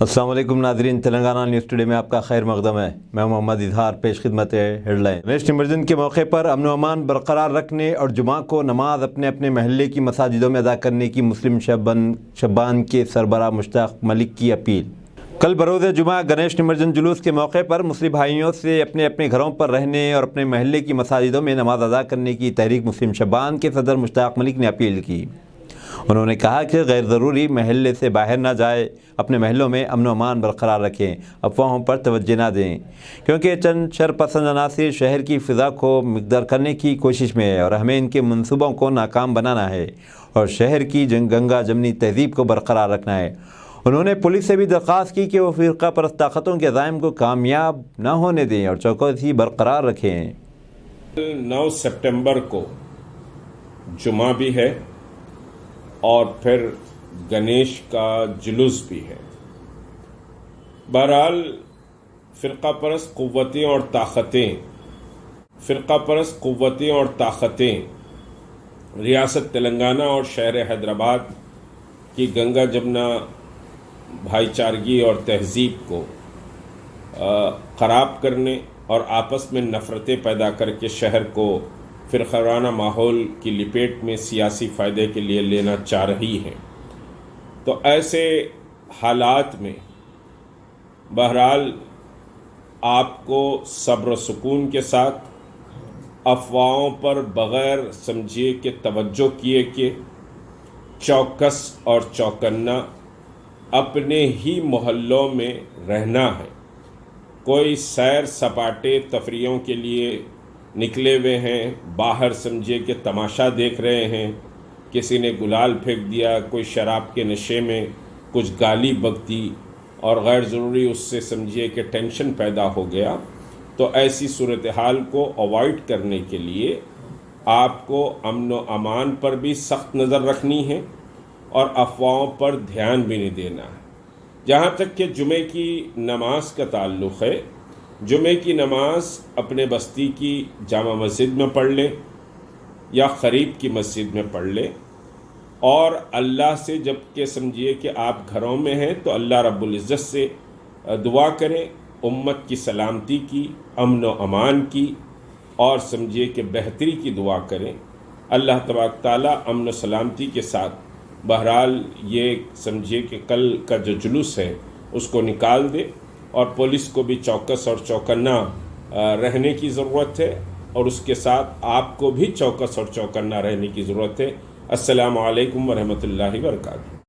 السلام علیکم ناظرین، تلنگانہ نیوز ٹوڈے میں آپ کا خیر مقدم ہے۔ میں محمد اظہار، پیش خدمت ہیڈ لائن۔ گنیش نمرجن کے موقع پر امن و امان برقرار رکھنے اور جمعہ کو نماز اپنے اپنے محلے کی مساجدوں میں ادا کرنے کی مسلم شبان کے سربراہ مشتاق ملک کی اپیل۔ کل بروز جمعہ گنیش نمرجن جلوس کے موقع پر مسلم بھائیوں سے اپنے اپنے گھروں پر رہنے اور اپنے محلے کی مساجدوں میں نماز ادا کرنے کی تحریک مسلم شبان کے صدر مشتاق ملک نے اپیل کی۔ انہوں نے کہا کہ غیر ضروری محلے سے باہر نہ جائے، اپنے محلوں میں امن و امان برقرار رکھیں، افواہوں پر توجہ نہ دیں، کیونکہ چند شرپسند عناصر شہر کی فضا کو مقدر کرنے کی کوشش میں ہے اور ہمیں ان کے منصوبوں کو ناکام بنانا ہے اور شہر کی گنگا جمنی تہذیب کو برقرار رکھنا ہے۔ انہوں نے پولیس سے بھی درخواست کی کہ وہ فرقہ پرست طاقتوں کے عزائم کو کامیاب نہ ہونے دیں اور چوکسی برقرار رکھیں۔ 9 سپٹمبر کو جمعہ بھی ہے اور پھر گنیش کا جلوس بھی ہے۔ بہرحال فرقہ پرست قوتیں اور طاقتیں ریاست تلنگانہ اور شہر حیدرآباد کی گنگا جمنا بھائی چارگی اور تہذیب کو خراب کرنے اور آپس میں نفرتیں پیدا کر کے شہر کو فرقہ ماحول کی لپیٹ میں سیاسی فائدے کے لیے لینا چاہ رہی ہیں۔ تو ایسے حالات میں بہرحال آپ کو صبر و سکون کے ساتھ افواہوں پر بغیر سمجھے کہ توجہ کیے کہ چوکس اور چوکنا اپنے ہی محلوں میں رہنا ہے۔ کوئی سیر سپاٹے تفریحوں کے لیے نکلے ہوئے ہیں، باہر سمجھے کہ تماشا دیکھ رہے ہیں، کسی نے گلال پھینک دیا، کوئی شراب کے نشے میں کچھ گالی بک دی اور غیر ضروری اس سے سمجھیے کہ ٹینشن پیدا ہو گیا، تو ایسی صورتحال کو اوائڈ کرنے کے لیے آپ کو امن و امان پر بھی سخت نظر رکھنی ہے اور افواہوں پر دھیان بھی نہیں دینا ہے۔ جہاں تک کہ جمعے کی نماز کا تعلق ہے، جمعے کی نماز اپنے بستی کی جامع مسجد میں پڑھ لیں یا قریب کی مسجد میں پڑھ لیں، اور اللہ سے جب کہ سمجھیے کہ آپ گھروں میں ہیں تو اللہ رب العزت سے دعا کریں، امت کی سلامتی کی، امن و امان کی، اور سمجھیے کہ بہتری کی دعا کریں۔ اللہ تبارک تعالیٰ امن و سلامتی کے ساتھ بہرحال یہ سمجھیے کہ کل کا جو جلوس ہے اس کو نکال دے، اور پولیس کو بھی چوکس اور چوکنا رہنے کی ضرورت ہے، اور اس کے ساتھ آپ کو بھی چوکس اور چوکنا رہنے کی ضرورت ہے۔ السلام علیکم ورحمۃ اللہ وبرکاتہ۔